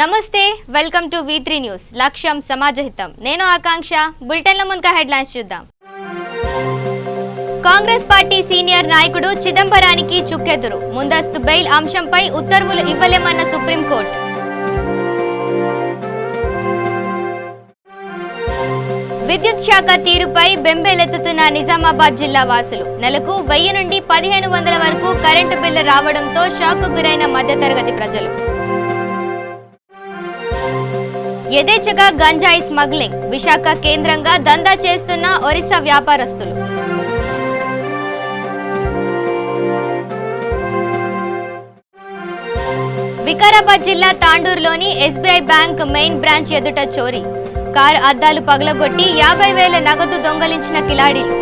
నమస్తే welcome to V3 news లక్ష్యం సమాజహితం నేను ఆకాంక్ష బులెటిన్ల ముందుగా హెడ్లైన్స్ చూద్దాం కాంగ్రెస్ పార్టీ సీనియర్ నాయకుడు చిదంబరానికి చుక్కెదురు ముందస్తు బెయిల్ అంశంపై ఉత్తర్వులు ఇవ్వలేమన్న సుప్రీంకోర్టు విద్యుత్ శాఖ తీరుపై బెంబేలెత్తుతున్న నిజామాబాద్ జిల్లా వాసులు నెలకు 1000 నుండి 1500 వరకు కరెంటు బిల్లు రావడంతో షాక్కు గురైన మధ్యతరగతి ప్రజలు యథేచ్ఛగా గంజాయి స్మగ్లింగ్ విశాఖ కేంద్రంగా దందా చేస్తున్న ఒరిస్సా వ్యాపారస్తులు వికారాబాద్ జిల్లా తాండూరులోని SBI బ్యాంక్ మెయిన్ బ్రాంచ్ ఎదుట చోరీ కారు అద్దాలు పగలగొట్టి 50,000 నగదు దొంగలించిన కిలాడీలు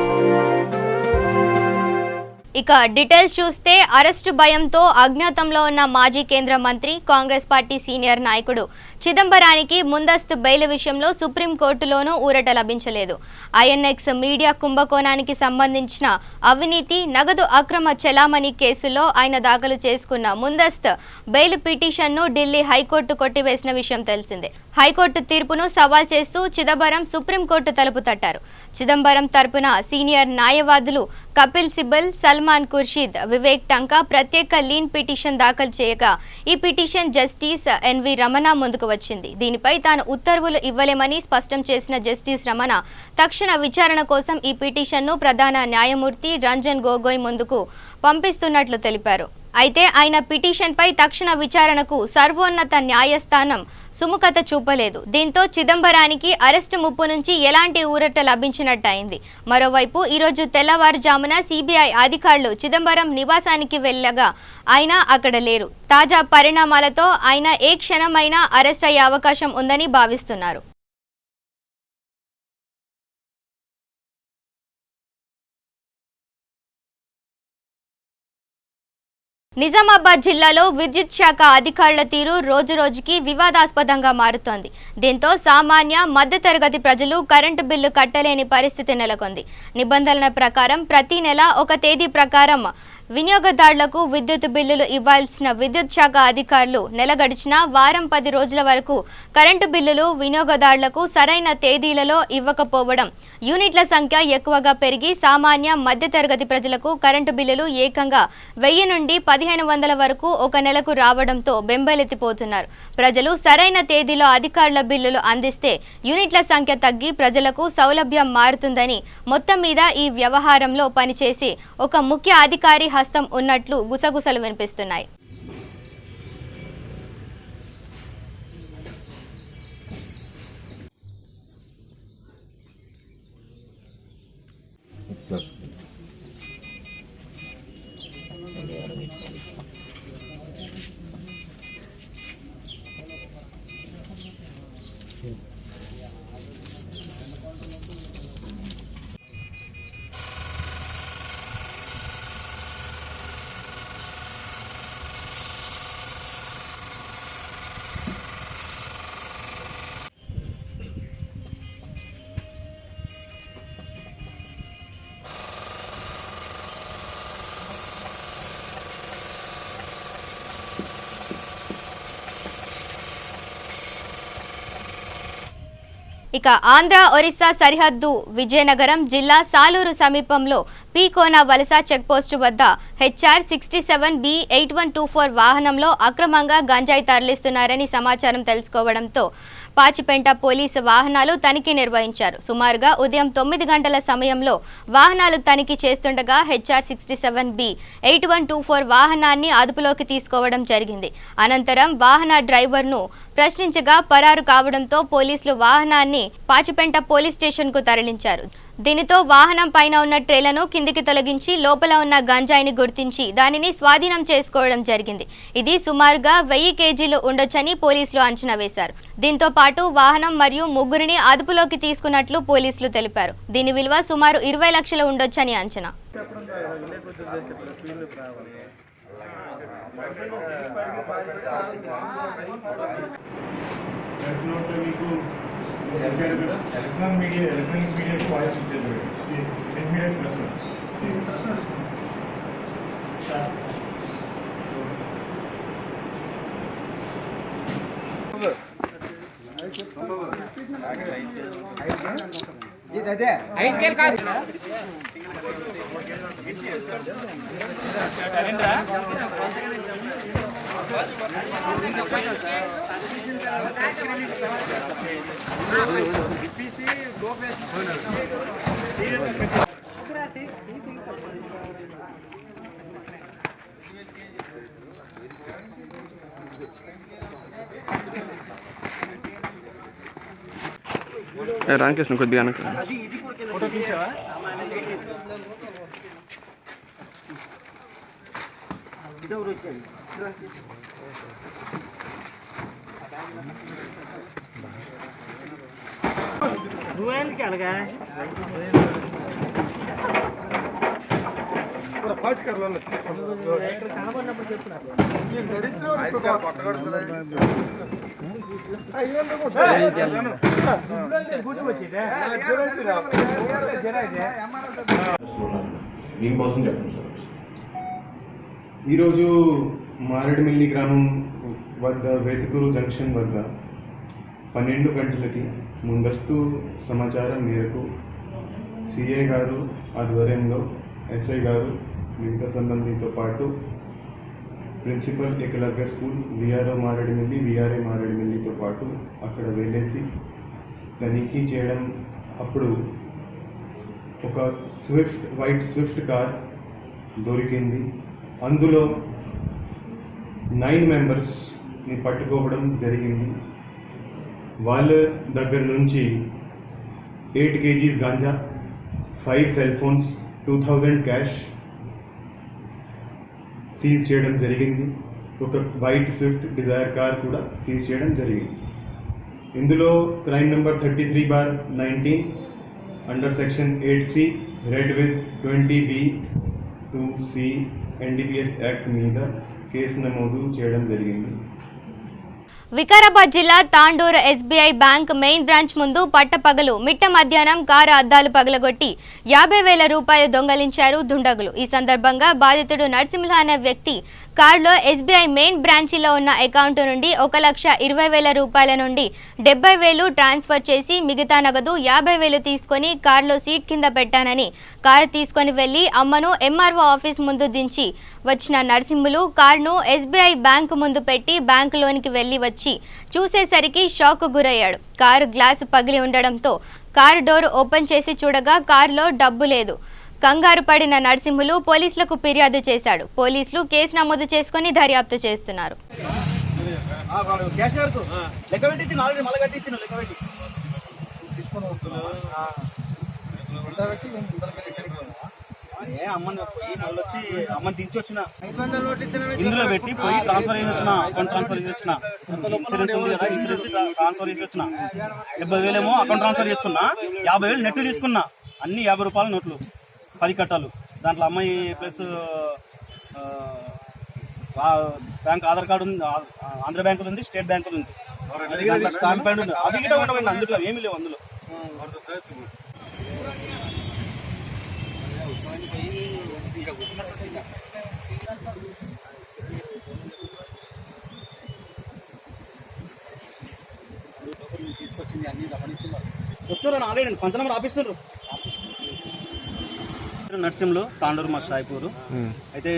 ఇక డీటెయిల్స్ చూస్తే అరెస్టు భయంతో అజ్ఞాతంలో ఉన్న మాజీ కేంద్ర మంత్రి కాంగ్రెస్ పార్టీ సీనియర్ నాయకుడు చిదంబరానికి ముందస్తు బెయిల్ విషయంలో సుప్రీంకోర్టులోనూ ఊరట లభించలేదు. INX మీడియా కుంభకోణానికి సంబంధించిన అవినీతి నగదు అక్రమ చెలామణి కేసులో ఆయన దాఖలు చేసుకున్న ముందస్తు బెయిల్ పిటిషన్ను ఢిల్లీ హైకోర్టు కొట్టివేసిన విషయం తెలిసిందే. హైకోర్టు తీర్పును సవాల్ చేస్తూ చిదంబరం సుప్రీంకోర్టు తలుపు తట్టారు. చిదంబరం తరపున సీనియర్ న్యాయవాదులు కపిల్ సిబల్, సల్మాన్ ఖుర్షీద్, వివేక్ టంకా ప్రత్యేక లీన్ పిటిషన్ దాఖలు చేయగా ఈ పిటిషన్ జస్టిస్ NV రమణ ముందుకు వచ్చింది. దీనిపై తాను ఉత్తర్వులు ఇవ్వలేమని స్పష్టం చేసిన జస్టిస్ రమణ తక్షణ విచారణ కోసం ఈ పిటిషన్ను ప్రధాన న్యాయమూర్తి రంజన్ గొగోయ్ ముందుకు పంపిస్తున్నట్లు తెలిపారు. అయితే ఆయన పిటిషన్పై తక్షణ విచారణకు సర్వోన్నత న్యాయస్థానం సుముఖత చూపలేదు. దీంతో చిదంబరానికి అరెస్టు ముప్పు నుంచి ఎలాంటి ఊరట లభించినట్టయింది. మరోవైపు ఈరోజు తెల్లవారుజామున CBI అధికారులు చిదంబరం నివాసానికి వెళ్ళగా ఆయన అక్కడ లేరు. తాజా పరిణామాలతో ఆయన ఏ క్షణమైనా అరెస్ట్ అయ్యే అవకాశం ఉందని భావిస్తున్నారు. నిజామాబాద్ జిల్లాలో విద్యుత్ శాఖ అధికారుల తీరు రోజురోజుకి వివాదాస్పదంగా మారుతోంది. దీంతో సామాన్య మధ్యతరగతి ప్రజలు కరెంటు బిల్లు కట్టలేని పరిస్థితి నెలకొంది. నిబంధనల ప్రకారం ప్రతి నెల ఒక తేదీ ప్రకారం వినియోగదారులకు విద్యుత్ బిల్లులు ఇవ్వాల్సిన విద్యుత్ శాఖ అధికారులు నెల గడిచినా వారం 10 రోజుల వరకు కరెంటు బిల్లులు వినియోగదారులకు సరైన తేదీలలో ఇవ్వకపోవడం, యూనిట్ల సంఖ్య ఎక్కువగా పెరిగి సామాన్య మధ్యతరగతి ప్రజలకు కరెంటు బిల్లులు ఏకంగా 1000 నుండి 1500 వరకు ఒక నెలకు రావడంతో బెంబేలెత్తిపోతున్నారు. ప్రజలు సరైన తేదీలో అధికారుల బిల్లులు అందిస్తే యూనిట్ల సంఖ్య తగ్గి ప్రజలకు సౌలభ్యం మారుతుందని మొత్తం మీద ఈ వ్యవహారంలో పనిచేసి ఒక ముఖ్య అధికారి హస్తం ఉన్నట్లు గుసగుసలు వినిపిస్తున్నాయి. ఇక ఆంధ్ర ఒరిస్సా సరిహద్దు విజయనగరం జిల్లా సాలూరు సమీపంలో పీకోన వలస చెక్పోస్టు వద్ద HR 67B 8124 వాహనంలో అక్రమంగా గంజాయి తరలిస్తున్నారని సమాచారం తెలుసుకోవడంతో పాచిపెంట పోలీసు వాహనాలు తనిఖీ నిర్వహించారు. సుమారుగా ఉదయం 9 గంటల సమయంలో వాహనాలు తనిఖీ చేస్తుండగా HR 67B 8124 వాహనాన్ని అదుపులోకి తీసుకోవడం జరిగింది. అనంతరం వాహన డ్రైవర్ను ప్రశ్నించగా పరారు కావడంతో పోలీసులు వాహనాన్ని పాచిపెంట పోలీస్ స్టేషన్కు తరలించారు. దీనితో వాహనం పైన ఉన్న ట్రేలను కిందికి తొలగించి లోపల ఉన్న గంజాయిని గుర్తించి దానిని స్వాధీనం చేసుకోవడం జరిగింది. ఇది సుమారుగా 1000 కేజీలు ఉండొచ్చని పోలీసులు అంచనా వేశారు. దీంతో పాటు వాహనం మరియు ముగ్గురిని అదుపులోకి తీసుకున్నట్లు పోలీసులు తెలిపారు. దీని విలువ సుమారు 20 లక్షలు ఉండొచ్చని అంచనా. electronic media voice immediate person Ramakrishna కొద్దిగా వెనక నువ్వేందుకు అలాగా కనబడినప్పుడు చెప్తున్నారు దీనికోసం చెప్పండి సార్. ఈరోజు మారేడుమిల్లి గ్రామం వద్ద వేతుకూరు జంక్షన్ వద్ద 12 గంటలకి ముందస్తు సమాచారం మేరకు సిఐ గారు ఆధ్వర్యంలో ఎస్ఐ గారు మిగతా సంబంధితో పాటు principal Ekalavya school VRO Maredumilli VRA మారేడుమిల్లితో పాటు అక్కడ వెళ్ళేసి తనిఖీ చేయడం అప్పుడు ఒక వైట్ స్విఫ్ట్ కార్ దొరికింది. అందులో 9 మెంబర్స్ని పట్టుకోవడం జరిగింది. వాళ్ళ దగ్గర నుంచి 8 kgs ganja, 5 cell phones, 2000 cash seize చేయడం జరిగింది. ఒక వైట్ స్విఫ్ట్ డిజైర్ కార్ కూడా సీజ్ చేయడం జరిగింది. ఇందులో crime number 33/19 under section 8C red with 20B2C NDPS act మీద కేసు నమోదు చేయడం జరిగింది. వికారాబాద్ జిల్లా Tandur SBI bank main branch ముందు పట్టపగలు మిట్ట మధ్యాహ్నం కారు అద్దాలు పగలగొట్టి 50,000 రూపాయలు దొంగలించారు దుండగులు. ఈ సందర్భంగా బాధితుడు నరసింహ అనే వ్యక్తి కారులో ఎస్బీఐ మెయిన్ బ్రాంచీలో ఉన్న అకౌంట్ నుండి 1,20,000 రూపాయల నుండి 70,000 ట్రాన్స్ఫర్ చేసి మిగతా నగదు 50,000 తీసుకొని కారులో సీట్ కింద పెట్టానని కారు తీసుకొని వెళ్లి అమ్మను ఎంఆర్ఓ ఆఫీస్ ముందు దించి వచ్చిన నరసింహులు కారును ఎస్బీఐ బ్యాంకు ముందు పెట్టి బ్యాంకులోనికి వెళ్లి వచ్చి చూసేసరికి షాక్ గురయ్యాడు. కారు గ్లాసు పగిలి ఉండడంతో కారు డోర్ ఓపెన్ చేసి చూడగా కారులో డబ్బు లేదు. కంగారు పడిన నరసింహులు పోలీసులకు ఫిర్యాదు చేశాడు. పోలీసులు కేసు నమోదు చేసుకుని దర్యాప్తు చేస్తున్నారు. అమ్మని దించి వచ్చిన ఇందులో పెట్టి పోయి ట్రాన్స్ఫర్ చేసి వచ్చిన అకౌంట్ ట్రాన్స్ఫర్ చేసి వచ్చిన ఇన్సూరెన్స్ ఉంది కదా ఇన్సూరెన్స్ ట్రాన్స్ఫర్ చేసి వచ్చిన 70,000 ఏమో అకౌంట్ ట్రాన్స్ఫర్ చేసుకున్నా 50,000 నెట్ తీసుకున్నా అన్ని 50 రూపాయల నోట్లు 10 కట్టాలు. దాంట్లో అమ్మాయి ప్లస్ బ్యాంక్ ఆధార్ కార్డు ఉంది, ఆంధ్ర బ్యాంకులు ఉంది, స్టేట్ బ్యాంకులు ఉంది, స్టాంప్ ప్యాడ్ ఉంది. అది గిట్ట ఉండవండి, అందులో ఏమి లేవు. అందులో తీసుకొచ్చింది అన్ని గమనించున్నారు. వస్తున్నారు ఆల్రెడీ పంచనమర్ ఆపిస్తున్నారు. నర్సింహులు తాండూరు మా సాయిపూరు. అయితే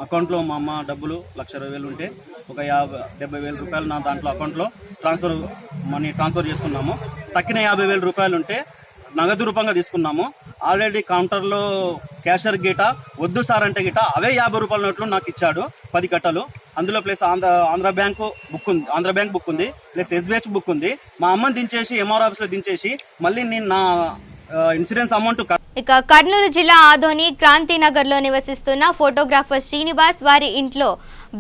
అకౌంట్లో మా అమ్మ డబ్బులు 1,20,000 ఉంటే ఒక 70,000 రూపాయలు నా దాంట్లో అకౌంట్లో మనీ ట్రాన్స్ఫర్ చేసుకున్నాము. తక్కిన 50,000 రూపాయలు ఉంటే నగదు రూపంగా తీసుకున్నాము. ఆల్రెడీ కౌంటర్లో క్యాషియర్ గీట వద్దు సార్ అంటే గిట అవే 50 రూపాయల నోట్లు నాకు ఇచ్చాడు 10 కట్టలు. అందులో ప్లస్ ఆంధ్ర బ్యాంక్ బుక్ ఉంది, ప్లస్ ఎస్బీఐ బుక్ ఉంది. మా అమ్మని దించేసి ఎంఆర్ ఆఫీస్లో దించేసి మళ్ళీ నేను నా ఇన్సూరెన్స్ అమౌంట్. ఇక కర్నూలు జిల్లా ఆదోని క్రాంతినగర్ లో నివసిస్తున్న ఫోటోగ్రాఫర్ శ్రీనివాస్ వారి ఇంట్లో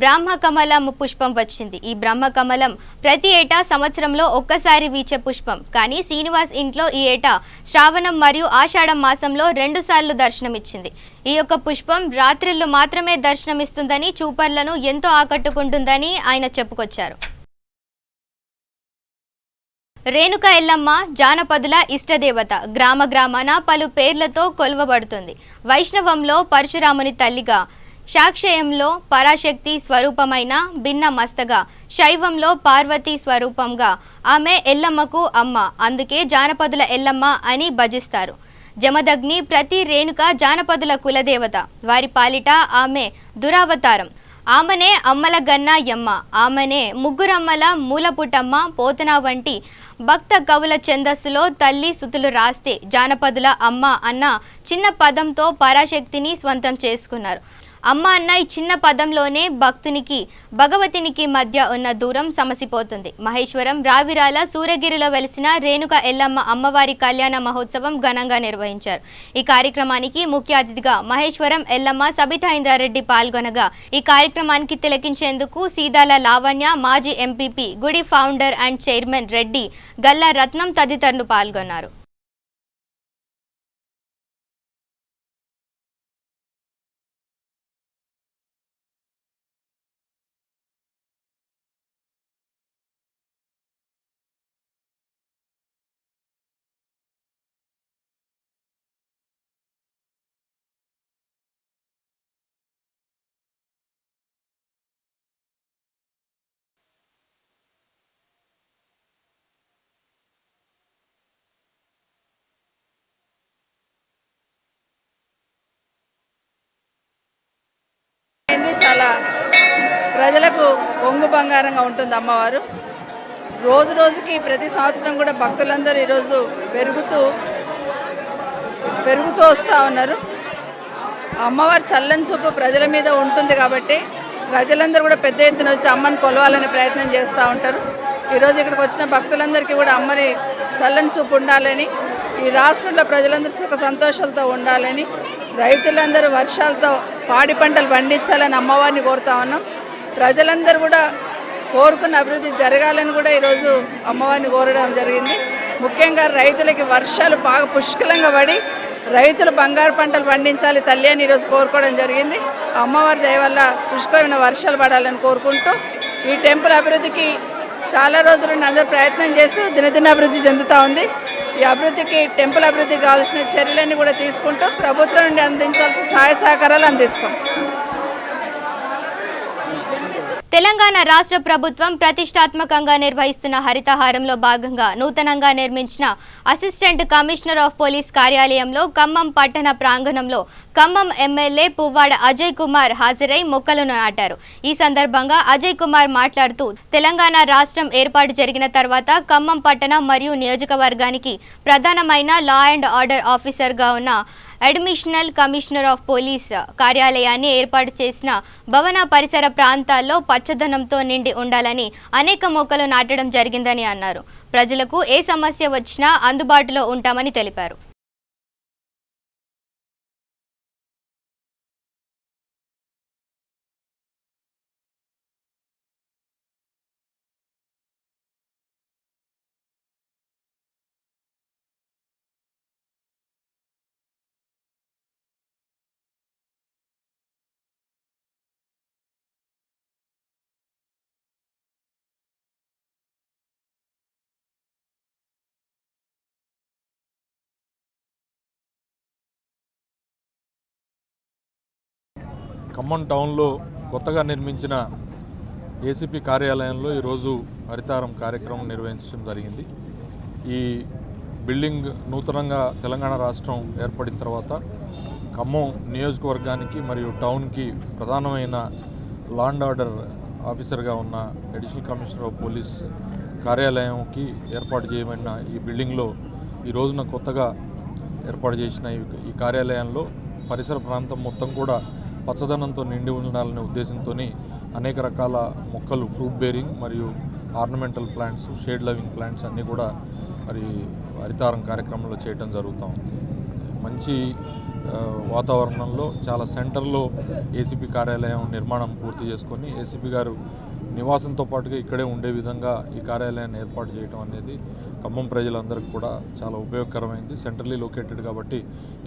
బ్రహ్మకమలం పుష్పం వచ్చింది. ఈ బ్రహ్మకమలం ప్రతి ఏటా సంవత్సరంలో ఒక్కసారి వీచే పుష్పం. కానీ శ్రీనివాస్ ఇంట్లో ఈ ఏటా శ్రావణం మరియు ఆషాఢం మాసంలో 2 సార్లు దర్శనమిచ్చింది. ఈ యొక్క పుష్పం రాత్రిళ్ళు మాత్రమే దర్శనమిస్తుందని, చూపర్లను ఎంతో ఆకట్టుకుంటుందని ఆయన చెప్పుకొచ్చారు. రేణుక ఎల్లమ్మ జానపదుల ఇష్టదేవత. గ్రామాన పలు పేర్లతో కొలువబడుతుంది. వైష్ణవంలో పరశురాముని తల్లిగా, శాక్ష్యంలో పరాశక్తి స్వరూపమైన భిన్న మస్తగా, శైవంలో పార్వతీ స్వరూపంగా ఆమె ఎల్లమ్మకు అమ్మ, అందుకే జానపదుల ఎల్లమ్మ అని భజిస్తారు. జమదగ్ని ప్రతి రేణుక జానపదుల కులదేవత, వారి పాలిట ఆమె దురావతారం. ఆమెనే అమ్మల గన్న యమ్మ, ఆమెనే ముగ్గురమ్మల మూలపుటమ్మ పోతన వంటి భక్త కవుల ఛందస్సులో తల్లి సుతులు రాస్తే జానపదుల అమ్మ అన్న చిన్న పదంతో పరాశక్తిని స్వంతం చేసుకున్నారు. అమ్మ అన్న ఈ చిన్న పదంలోనే భక్తునికి భగవతినికి మధ్య ఉన్న దూరం సమసిపోతుంది. మహేశ్వరం రావిరాల సూర్యగిరిలో వెలిసిన రేణుక ఎల్లమ్మ అమ్మవారి కళ్యాణ మహోత్సవం ఘనంగా నిర్వహించారు. ఈ కార్యక్రమానికి ముఖ్య అతిథిగా మహేశ్వరం ఎల్లమ్మ సబితా ఇంద్రారెడ్డి పాల్గొనగా, ఈ కార్యక్రమానికి తిలకించేందుకు సీదాల లావణ్య, మాజీ ఎంపీపీ, గుడి founder and chairman Reddy Galla Ratnam తదితరులు పాల్గొన్నారు. చాలా ప్రజలకు ఒంగు బంగారంగా ఉంటుంది అమ్మవారు. రోజు రోజుకి ప్రతి సంవత్సరం కూడా భక్తులందరూ ఈరోజు పెరుగుతూ వస్తూ ఉన్నారు. అమ్మవారి చల్లని చూపు ప్రజల మీద ఉంటుంది కాబట్టి ప్రజలందరూ కూడా పెద్ద ఎత్తున వచ్చి అమ్మని కొలవాలనే ప్రయత్నం చేస్తూ ఉంటారు. ఈరోజు ఇక్కడికి వచ్చిన భక్తులందరికీ కూడా అమ్మని చల్లని చూపు ఉండాలని, ఈ రాష్ట్రంలో ప్రజలందరూ సుఖ సంతోషాలతో ఉండాలని, రైతులందరూ వర్షాలతో పాడి పంటలు పండించాలని అమ్మవారిని కోరుతా ఉన్నాం. ప్రజలందరూ కూడా కోరుకున్న అభివృద్ధి జరగాలని కూడా ఈరోజు అమ్మవారిని కోరడం జరిగింది. ముఖ్యంగా రైతులకి వర్షాలు బాగా పుష్కలంగా పడి రైతులు బంగారు పంటలు పండించాలి తల్లి అని ఈరోజు కోరుకోవడం జరిగింది. అమ్మవారి దయ వల్ల పుష్కలమైన వర్షాలు పడాలని కోరుకుంటూ ఈ టెంపుల్ అభివృద్ధికి చాలా రోజుల నుండి అందరూ ప్రయత్నం చేస్తూ దినదిన అభివృద్ధి చెందుతూ ఉంది. ఈ అభివృద్ధికి టెంపుల్ అభివృద్ధికి కావాల్సిన చర్యలన్నీ కూడా తీసుకుంటూ ప్రభుత్వం నుండి అందించాల్సిన సహాయ సహకారాలు అందిస్తాం. తెలంగాణ రాష్ట్ర ప్రభుత్వం ప్రతిష్టాత్మకంగా నిర్వహిస్తున్న హరితహారంలో భాగంగా నూతనంగా నిర్మించిన అసిస్టెంట్ కమిషనర్ ఆఫ్ పోలీస్ కార్యాలయంలో ఖమ్మం పట్టణ ప్రాంగణంలో ఖమ్మం ఎమ్మెల్యే పువ్వాడ అజయ్ కుమార్ హాజరై మొక్కలను నాటారు. ఈ సందర్భంగా అజయ్ కుమార్ మాట్లాడుతూ, తెలంగాణ రాష్ట్రం ఏర్పాటు జరిగిన తర్వాత ఖమ్మం పట్టణం మరియు నియోజకవర్గానికి ప్రధానమైన లా అండ్ ఆర్డర్ ఆఫీసర్గా ఉన్న అడిషనల్ కమిషనర్ ఆఫ్ పోలీస్ కార్యాలయాన్ని ఏర్పాటు చేసిన భవన పరిసర ప్రాంతాల్లో పచ్చదనంతో నిండి ఉండాలని అనేక మొక్కలు నాటడం జరిగిందని అన్నారు. ప్రజలకు ఏ సమస్య వచ్చినా అందుబాటులో ఉంటామని తెలిపారు. ఖమ్మం టౌన్లో కొత్తగా నిర్మించిన ఏసీపీ కార్యాలయంలో ఈరోజు హరితారం కార్యక్రమం నిర్వహించడం జరిగింది. ఈ బిల్డింగ్ నూతనంగా తెలంగాణ రాష్ట్రం ఏర్పడిన తర్వాత ఖమ్మం నియోజకవర్గానికి మరియు టౌన్కి ప్రధానమైన లా అండ్ ఆర్డర్ ఆఫీసర్గా ఉన్న అడిషనల్ కమిషనర్ ఆఫ్ పోలీస్ కార్యాలయంకి ఏర్పాటు చేయబడిన ఈ బిల్డింగ్లో ఈ రోజున కొత్తగా ఏర్పాటు చేసిన ఈ కార్యాలయంలో పరిసర ప్రాంతం మొత్తం కూడా పచ్చదనంతో నిండి ఉండాలనే ఉద్దేశంతో అనేక రకాల మొక్కలు, ఫ్రూట్ బేరింగ్ మరియు ornamental plants, shade loving plants అన్నీ కూడా మరి హరితారం కార్యక్రమంలో చేయడం జరుగుతూ ఉంది. మంచి వాతావరణంలో చాలా సెంటర్లో ఏసీపీ కార్యాలయం నిర్మాణం పూర్తి చేసుకొని ఏసీపీ గారు నివాసంతో పాటుగా ఇక్కడే ఉండే విధంగా ఈ కార్యాలయాన్ని ఏర్పాటు చేయడం అనేది ఖమ్మం ప్రజలందరికీ కూడా చాలా ఉపయోగకరమైంది. సెంట్రల్లీ లొకేటెడ్ కాబట్టి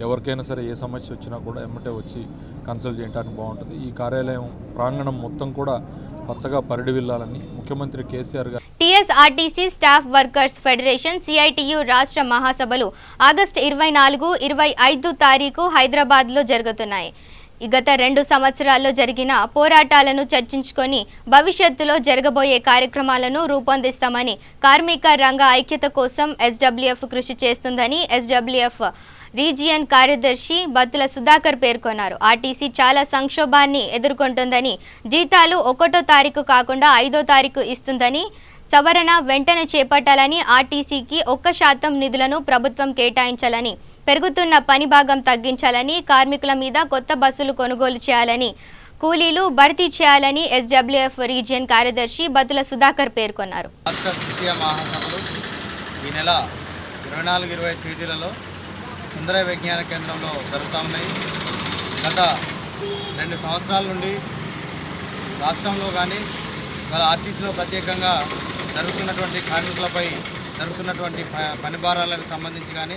ఎవరికైనా సరే ఏ సమస్య వచ్చినా కూడా ఎమ్మటే వచ్చి కన్సల్ట్ చేయడానికి బాగుంటుంది. ఈ కార్యాలయం ప్రాంగణం మొత్తం కూడా పచ్చగా పరిడివిల్లాలని ముఖ్యమంత్రి కేసీఆర్ గారు. TSRTC staff workers federation CITU రాష్ట్ర మహాసభలు ఆగస్టు 24, 25 తారీఖు హైదరాబాద్లో జరుగుతున్నాయి. గత 2 సంవత్సరాల్లో జరిగిన పోరాటాలను చర్చించుకొని భవిష్యత్తులో జరగబోయే కార్యక్రమాలను రూపొందిస్తామని కార్మిక రంగ ఐక్యత కోసం SWF కృషి చేస్తుందని SWF రీజియన్ కార్యదర్శి బత్తుల సుధాకర్ పేర్కొన్నారు. ఆర్టీసీ చాలా సంక్షోభాన్ని ఎదుర్కొంటుందని, జీతాలు 1వ తారీఖు కాకుండా 5వ తారీఖు ఇస్తుందని, సవరణ వెంటనే చేపట్టాలని, ఆర్టీసీకి 1% నిధులను ప్రభుత్వం కేటాయించాలని, పెరుగుతున్న పని భాగం తగ్గించాలని, కార్మికుల మీద కొత్త బస్సులు కొనుగోలు చేయాలని, కూలీలు భర్తీ చేయాలని SWF రీజియన్ కార్యదర్శి బత్తుల సుధాకర్ పేర్కొన్నారు. రాష్ట్ర తృతీయ మహాసభలు ఈ నెల 24-25 తేదీలలో సుందర విజ్ఞాన కేంద్రంలో జరుగుతూ ఉన్నాయి. గత 2 సంవత్సరాల నుండి రాష్ట్రంలో కానీ వాళ్ళ ఆర్టీసీలో ప్రత్యేకంగా జరుగుతున్నటువంటి కార్మికులపై జరుగుతున్నటువంటి పని భారాలకు సంబంధించి కానీ,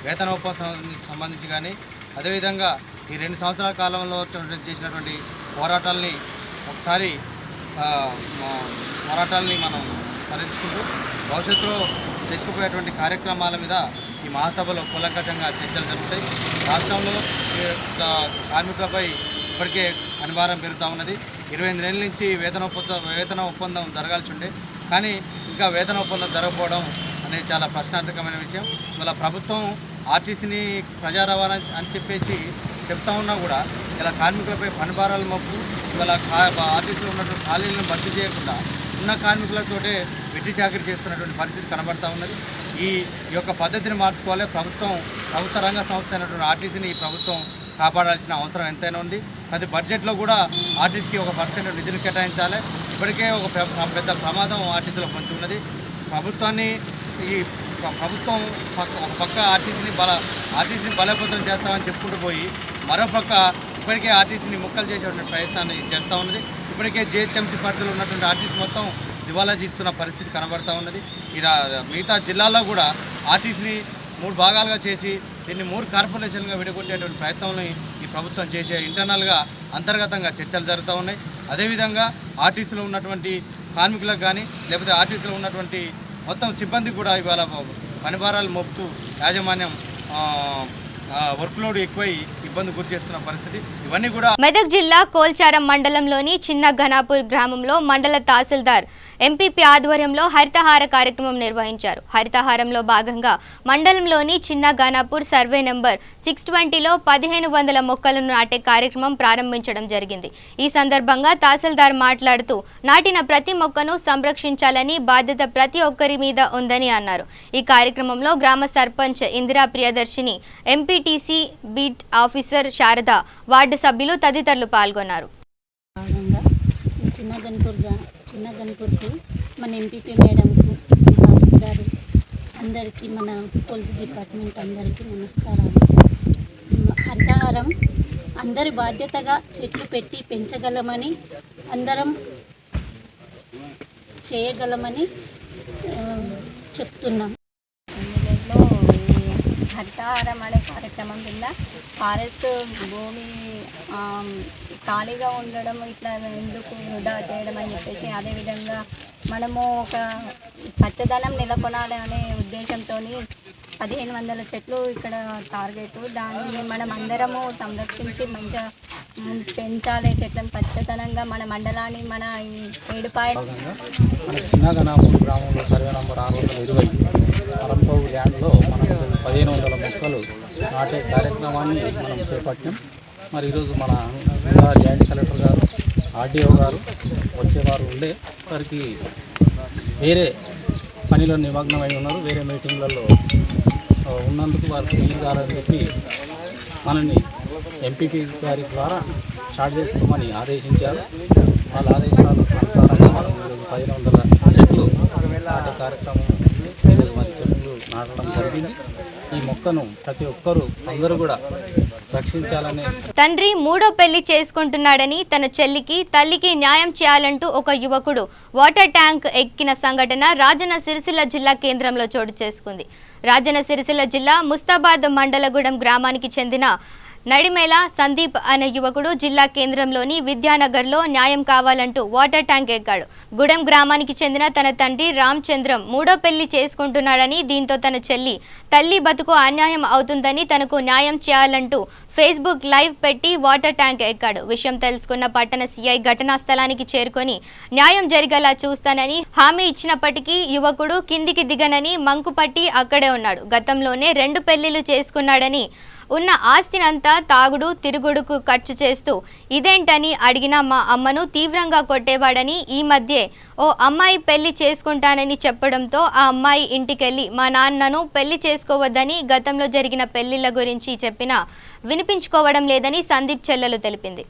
వేతన ఒప్పందానికి సంబంధించి కానీ, అదేవిధంగా ఈ 2 సంవత్సరాల కాలంలో చేసినటువంటి పోరాటాలని ఒకసారి మనం స్మరించుకుంటూ భవిష్యత్తులో చేసుకుపోయేటువంటి కార్యక్రమాల మీద ఈ మహాసభలో కూలంకషంగా చర్చలు జరుగుతాయి. రాష్ట్రంలో కార్మికులపై ఇప్పటికే పనిభారం పెరుగుతూ ఉన్నది. 28 నెలల నుంచి వేతన ఒప్పందం జరగాల్సి ఉండే, కానీ ఇంకా వేతన ఒప్పందం జరగకపోవడం అనేది చాలా ప్రశ్నార్థకమైన విషయం. ఇవాళ ప్రభుత్వం ఆర్టీసీని ప్రజా రవాణా అని చెప్పేసి చెప్తా ఉన్నా కూడా ఇలా కార్మికులపై పనిభారాలు మప్పు, ఇవాళ ఆర్టీసీలో ఉన్నటువంటి ఖాళీలను భర్తీ చేయకుండా ఉన్న కార్మికులతోటే వెట్టి చాకరీ చేస్తున్నటువంటి పరిస్థితి కనబడతా ఉన్నది. ఈ యొక్క పద్ధతిని మార్చుకోవాలి. ప్రభుత్వ రంగ సంస్థ అయినటువంటి ఆర్టీసీని ఈ ప్రభుత్వం కాపాడాల్సిన అవసరం ఎంతైనా ఉంది. ప్రతి బడ్జెట్లో కూడా ఆర్టీసీకి 1% నిధులు కేటాయించాలి. ఇప్పటికే ఒక పెద్ద ప్రమాదం ఆర్టీసీలో పొంచి ఉన్నది. ప్రభుత్వం ఒక పక్క ఆర్టీసీని బలోపేతం చేస్తామని చెప్పుకుంటూ పోయి, మరోపక్క ఇప్పటికే ఆర్టీసీని ముక్కలు చేసేటువంటి ప్రయత్నాన్ని చేస్తూ ఉన్నది. ఇప్పటికే GHMC పరిధిలో ఉన్నటువంటి ఆర్టీసీ మొత్తం దివాలా తీస్తున్న పరిస్థితి కనబడతా ఉన్నది. మిగతా జిల్లాల్లో కూడా ఆర్టీసీని 3 భాగాలుగా చేసి దీన్ని 3 కార్పొరేషన్గా విడగొట్టేటువంటి ప్రయత్నాలను ఈ ప్రభుత్వం చేసే ఇంటర్నల్గా అంతర్గతంగా చర్చలు జరుగుతూ ఉన్నాయి. అదేవిధంగా ఆర్టీసీలో ఉన్నటువంటి కార్మికులకు కానీ, లేకపోతే ఆర్టీసీలో ఉన్నటువంటి మొత్తం సిబ్బంది కూడా ఇవాళ పనిభారాలు మోపుతూ యాజమాన్యం వర్క్లోడ్ ఎక్కువై ఇబ్బంది గురి చేస్తున్న పరిస్థితి. ఇవన్నీ కూడా మెదక్ జిల్లా కోల్చారం మండలంలోని చిన్న ఘనాపూర్ గ్రామంలో మండల తహసీల్దార్ ఎంపీపీ ఆధ్వర్యంలో హరితహార కార్యక్రమం నిర్వహించారు. హరితహారంలో భాగంగా మండలంలోని చిన్న ఘనాపూర్ సర్వే నెంబర్ 620లో 1500 మొక్కలను నాటే కార్యక్రమం ప్రారంభించడం జరిగింది. ఈ సందర్భంగా తహసీల్దార్ మాట్లాడుతూ, నాటిన ప్రతి మొక్కను సంరక్షించాలని బాధ్యత ప్రతి ఒక్కరి మీద ఉందని అన్నారు. ఈ కార్యక్రమంలో గ్రామ sarpanch Indira Priyadarshini, MPTC beat officer Sharada, ward సభ్యులు తదితరులు పాల్గొన్నారు. చిన్న గన్పూర్కు మన ఎంపీపీ మేడంకు, తహసీల్దారు అందరికీ, మన పోలీస్ డిపార్ట్మెంట్ అందరికీ నమస్కారాలు. హరితహారం అందరి బాధ్యతగా చెట్లు పెట్టి పెంచగలమని, అందరం చేయగలమని చెప్తున్నాం. హరితహారం అనే కార్యక్రమం కింద ఫారెస్ట్ భూమి ఖాళీగా ఉండడం ఇట్లా ఎందుకు వృధా చేయడం అని చెప్పేసి, అదేవిధంగా మనము ఒక పచ్చదనం నెలకొనాలి అనే ఉద్దేశంతో 1500 చెట్లు ఇక్కడ టార్గెట్. దాన్ని మనం అందరము సంరక్షించి మంచిగా పెంచాలి చెట్లను పచ్చదనంగా. మన మండలాన్ని, మన 7 మన చిన్న ఘనాపూర్ గ్రామంలో సర్వే నంబర్ 620 పరంపవు ల్యాండ్లో మనం 1500 మొక్కలు నాటే కార్యక్రమాన్ని మనం చేపట్టాం. మరి ఈరోజు మన జిల్లా జాయింట్ కలెక్టర్ గారు, ఆర్డీఓ గారు వచ్చేవారు ఉండే, వారికి వేరే పనిలో నిమగ్నమై ఉన్నారు. వేరే మీటింగ్లలో ఉన్నందుకు వారికి వీలు కాదని చెప్పి మనల్ని ఎంపీపీ గారి ద్వారా స్టార్ట్ చేసుకోమని ఆదేశించారు. వాళ్ళ ఆదేశాలు అనుసారంగా మనం 1500 చెట్లు నాటే కార్యక్రమం ఈరోజు మరి చెట్లు నాటడం జరిగింది. ఈ మొక్కను ప్రతి ఒక్కరూ అందరూ కూడా రక్షించాలని. తండ్రి 3వ పెళ్లి చేసుకుంటున్నాడని తన చెల్లికి, తల్లికి న్యాయం చేయాలంటూ ఒక యువకుడు వాటర్ ట్యాంక్ ఎక్కిన సంఘటన రాజన్న సిరిసిల్ల జిల్లా కేంద్రంలో చోటు చేసుకుంది. రాజన్న సిరిసిల్ల జిల్లా ముస్తాబాద్ మండలగూడెం గ్రామానికి చెందిన నడిమేల సందీప్ అనే యువకుడు జిల్లా కేంద్రంలోని విద్యానగర్లో న్యాయం కావాలంటూ వాటర్ ట్యాంక్ ఎక్కాడు. గుడెం గ్రామానికి చెందిన తన తండ్రి రామచంద్రం మూడో పెళ్లి చేసుకుంటున్నాడని, దీంతో తన చెల్లి తల్లి బతుకు అన్యాయం అవుతుందని తనకు న్యాయం చేయాలంటూ ఫేస్బుక్ లైవ్ పెట్టి వాటర్ ట్యాంక్ ఎక్కాడు. విషయం తెలుసుకున్న పట్టణ సిఐ ఘటనా స్థలానికి చేరుకొని న్యాయం జరిగేలా చూస్తానని హామీ ఇచ్చినప్పటికీ యువకుడు కిందికి దిగనని మంకుపట్టి అక్కడే ఉన్నాడు. గతంలోనే 2 పెళ్లిళ్లు చేసుకున్నాడని, ఉన్న ఆస్తినంతా తాగుడు తిరుగుడుకు ఖర్చు చేస్తూ ఇదేంటని అడిగిన మా అమ్మను తీవ్రంగా కొట్టేవాడని, ఈ మధ్యే ఓ అమ్మాయి పెళ్లి చేసుకుంటానని చెప్పడంతో ఆ అమ్మాయి ఇంటికెళ్లి మా నాన్నను పెళ్లి చేసుకోవద్దని, గతంలో జరిగిన పెళ్లిళ్ల గురించి చెప్పినా వినిపించుకోవడం లేదని సందీప్ చెల్లెలు తెలిపింది.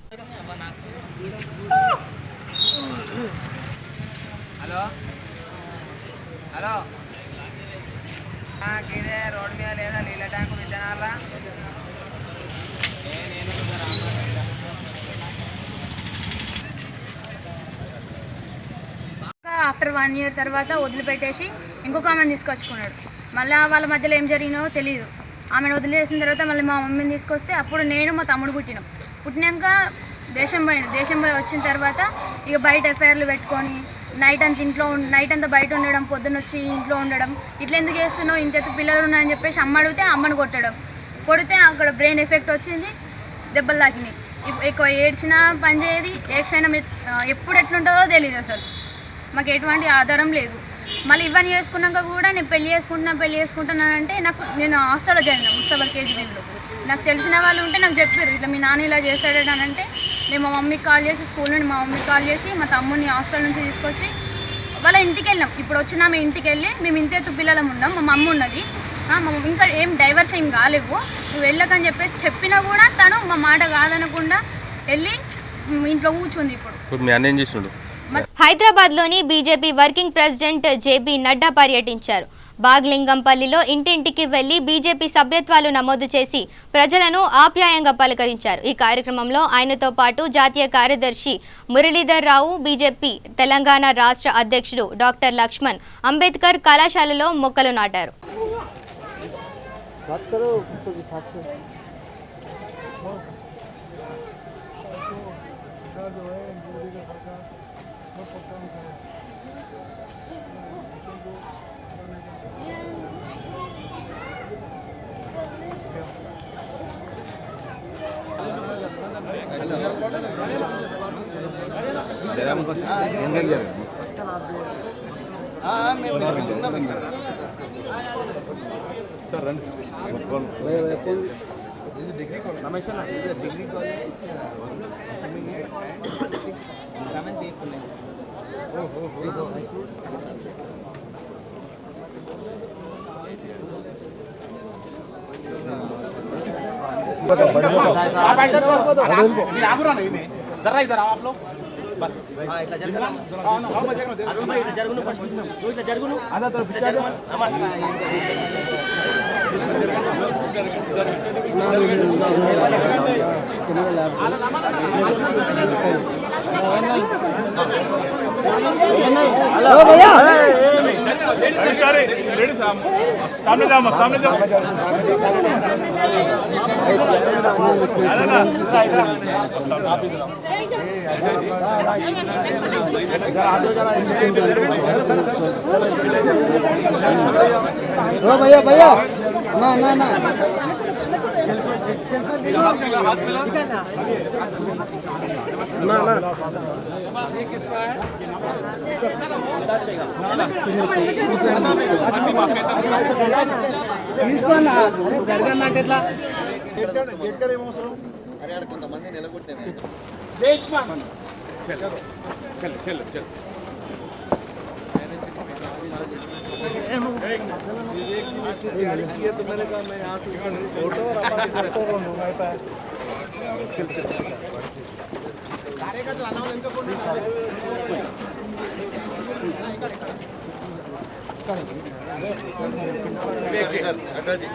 ఆఫ్టర్ 1 year తర్వాత వదిలిపెట్టేసి ఇంకొక ఆమెను తీసుకొచ్చుకున్నాడు. మళ్ళీ వాళ్ళ మధ్యలో ఏం జరిగినో తెలియదు. ఆమెను వదిలేసిన తర్వాత మళ్ళీ మా మమ్మీని తీసుకొస్తే అప్పుడు నేను మా తమ్ముడు పుట్టినాక దేశం పోయి వచ్చిన తర్వాత ఇక బయట ఎఫ్ఐఆర్లు పెట్టుకొని నైట్ అంతా బయట ఉండడం, పొద్దున్న వచ్చి ఇంట్లో ఉండడం, ఇట్లా ఎందుకు చేస్తున్నావు, ఇంత పిల్లలు ఉన్నాయని చెప్పేసి అమ్మ అడిగితే అమ్మను కొడితే అక్కడ బ్రెయిన్ ఎఫెక్ట్ వచ్చింది, దెబ్బలు తాకినాయి. ఎక్కువ ఏడ్చినా పని చేయదు, ఏడ్చైనా ఎప్పుడు ఎట్లుంటుందో తెలియదు. అసలు మాకు ఎటువంటి ఆధారం లేదు. మళ్ళీ ఇవన్నీ చేసుకున్నాక కూడా నేను పెళ్లి చేసుకుంటున్నానంటే నేను హాస్టల్లో చేరిన ముస్తాబాద్ కేజీబీలో. నాకు తెలిసిన వాళ్ళు ఉంటే నాకు చెప్పారు, ఇట్లా మీ నాన్న ఇలా చేస్తాడని. అంటే నేను మా మమ్మీకి కాల్ చేసి, స్కూల్ నుండి మా మమ్మీకి కాల్ చేసి మా తమ్ముడిని హాస్టల్ నుంచి తీసుకొచ్చి వాళ్ళ ఇంటికి వెళ్ళాం. ఇప్పుడు వచ్చిన ఆమె ఇంటికి వెళ్ళి మేము ఇంతెత్తు పిల్లలం ఉన్నాం, మా మమ్మ ఉన్నది, ఇంకా ఏం డైవర్స్ ఏం కాలేవు, నువ్వు వెళ్ళకని చెప్పినా కూడా తను మా మాట కాదనకుండా వెళ్ళి ఇంట్లో కూర్చుంది. ఇప్పుడు హైదరాబాద్లోని BJP working president JB Nadda పర్యటించారు. బాగ్లింగంపల్లిలో ఇంటింటికి వెళ్లి బీజేపీ సభ్యత్వాలు నమోదు చేసి ప్రజలను ఆప్యాయంగా పలకరించారు. ఈ కార్యక్రమంలో ఆయనతో పాటు జాతీయ కార్యదర్శి మురళీధర్ రావు, బీజేపీ తెలంగాణ రాష్ట్ర అధ్యక్షుడు డాక్టర్ లక్ష్మణ్ అంబేద్కర్ కళాశాలలో మొక్కలు నాటారు. सामने जाओ भैया ना ना ना ना ना అరే కొంతమంది నిలబొట్టే तो मैंने कहा मैं यहाँ फोटो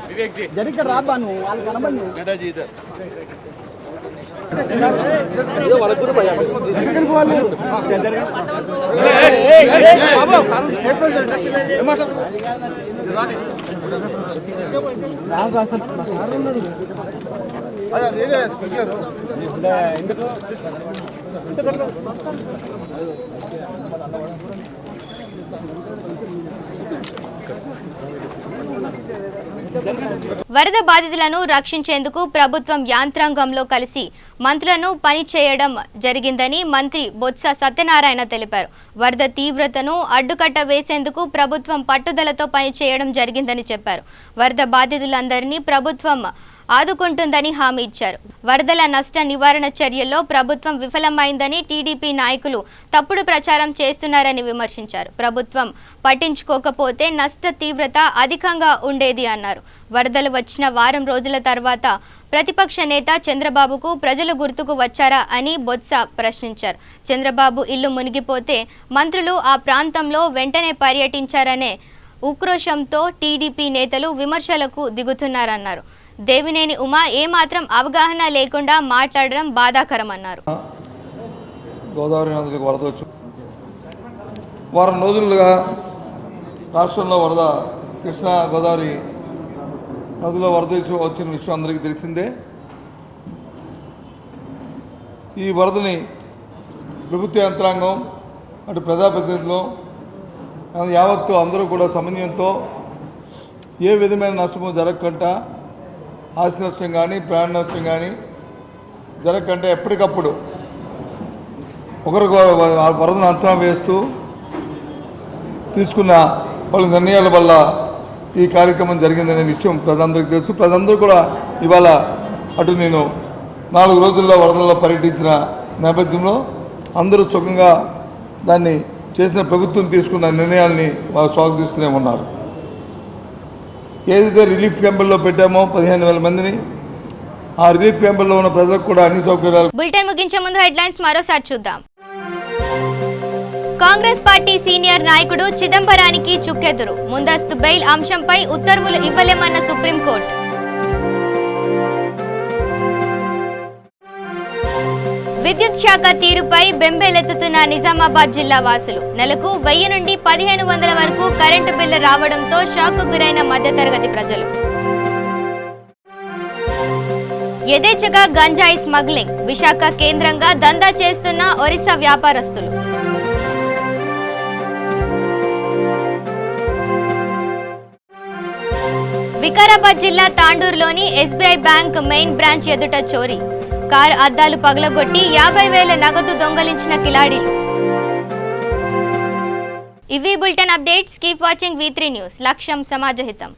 विवेक जी जरी कर रात बानू वाल कनबन गड्डा जी इधर ये वाला गुरु भैया इधर को वाले बाबा स्टेप पर राम रासन వరద బాధితులను రక్షించేందుకు ప్రభుత్వం యాంత్రాంగంలో కలిసి మంత్రులను పని చేయడం జరిగిందని మంత్రి బొత్స సత్యనారాయణ తెలిపారు. వరద తీవ్రతను అడ్డుకట్ట వేసేందుకు ప్రభుత్వం పట్టుదలతో పని చేయడం జరిగిందని చెప్పారు. వరద బాధితులందరినీ ప్రభుత్వం ఆదుకుంటుందని హామీ ఇచ్చారు. వరదల నష్ట నివారణ చర్యల్లో ప్రభుత్వం విఫలమైందని టీడీపీ నాయకులు తప్పుడు ప్రచారం చేస్తున్నారని విమర్శించారు. ప్రభుత్వం పట్టించుకోకపోతే నష్ట తీవ్రత అధికంగా ఉండేది అన్నారు. వరదలు వచ్చిన వారం రోజుల తర్వాత ప్రతిపక్ష నేత చంద్రబాబుకు ప్రజలు గుర్తుకు వచ్చారా అని బొత్స ప్రశ్నించారు. చంద్రబాబు ఇల్లు మునిగిపోతే మంత్రులు ఆ ప్రాంతంలో వెంటనే పర్యటించారనే ఉక్రోషంతో టీడీపీ నేతలు విమర్శలకు దిగుతున్నారన్నారు. దేవినేని ఉమా ఏమాత్రం అవగాహన లేకుండా మాట్లాడడం బాధాకరమన్నారు. గోదావరి నదులకు వరద వచ్చు వారం రోజులుగా రాష్ట్రంలో వరద కృష్ణా గోదావరి నదిలో వరద వచ్చిన విషయం అందరికీ తెలిసిందే. ఈ వరదని ప్రభుత్వ యంత్రాంగం అటు ప్రజాప్రతినిధులు యావత్తు అందరూ కూడా సమన్వయంతో ఏ విధమైన నష్టము జరగకుండా ఆస్తి నష్టం కానీ ప్రాణ నష్టం కానీ జరగకంటే ఎప్పటికప్పుడు ఒకరికి వరదను అంచనా వేస్తూ తీసుకున్న వాళ్ళ నిర్ణయాల వల్ల ఈ కార్యక్రమం జరిగిందనే విషయం ప్రజలందరికీ తెలుసు. ప్రజలందరూ కూడా ఇవాళ అటు నేను 4 రోజుల్లో వరదల్లో పర్యటించిన నేపథ్యంలో అందరూ సుఖంగా దాన్ని చేసిన ప్రభుత్వం తీసుకున్న నిర్ణయాల్ని వాళ్ళు స్వాగతిస్తూనే ఉన్నారు. ఏదైతే రిలీఫ్ క్యాంపుల్లో పెట్టామో 15,000 మందిని, ఆ రిలీఫ్ క్యాంపుల్లో ఉన్న ప్రజలకు కూడా అన్ని సౌకర్యాలు. బులెటిన్ ముగించే ముందు హెడ్లైన్స్ మరోసారి చూద్దాం. కాంగ్రెస్ పార్టీ సీనియర్ నాయకుడు చిదంబరానికి చుక్కెదురు. ముందస్తు బెయిల్ అంశంపై ఉత్తర్వులు ఇవ్వలేమన్న సుప్రీంకోర్టు. విద్యుత్ శాఖ తీరుపై బెంబేలెత్తుతున్న నిజామాబాద్ జిల్లా వాసులు. నెలకు 1000 నుండి 1500 వరకు కరెంటు బిల్లు రావడంతో షాక్కు గురైన మధ్యతరగతి ప్రజలు. యథేచ్ఛగా గంజాయి స్మగ్లింగ్. విశాఖ కేంద్రంగా దందా చేస్తున్న ఒరిస్సా వ్యాపారస్తులు. వికారాబాద్ జిల్లా తాండూరులోని ఎస్బీఐ బ్యాంక్ మెయిన్ బ్రాంచ్ ఎదుట చోరీ. కారు అద్దాలు పగలగొట్టి 50,000 నగదు దొంగలించిన కిలాడీలు. ఇవి bulletin updates. Keep watching V3 news. లక్ష్యం సమాజహితం.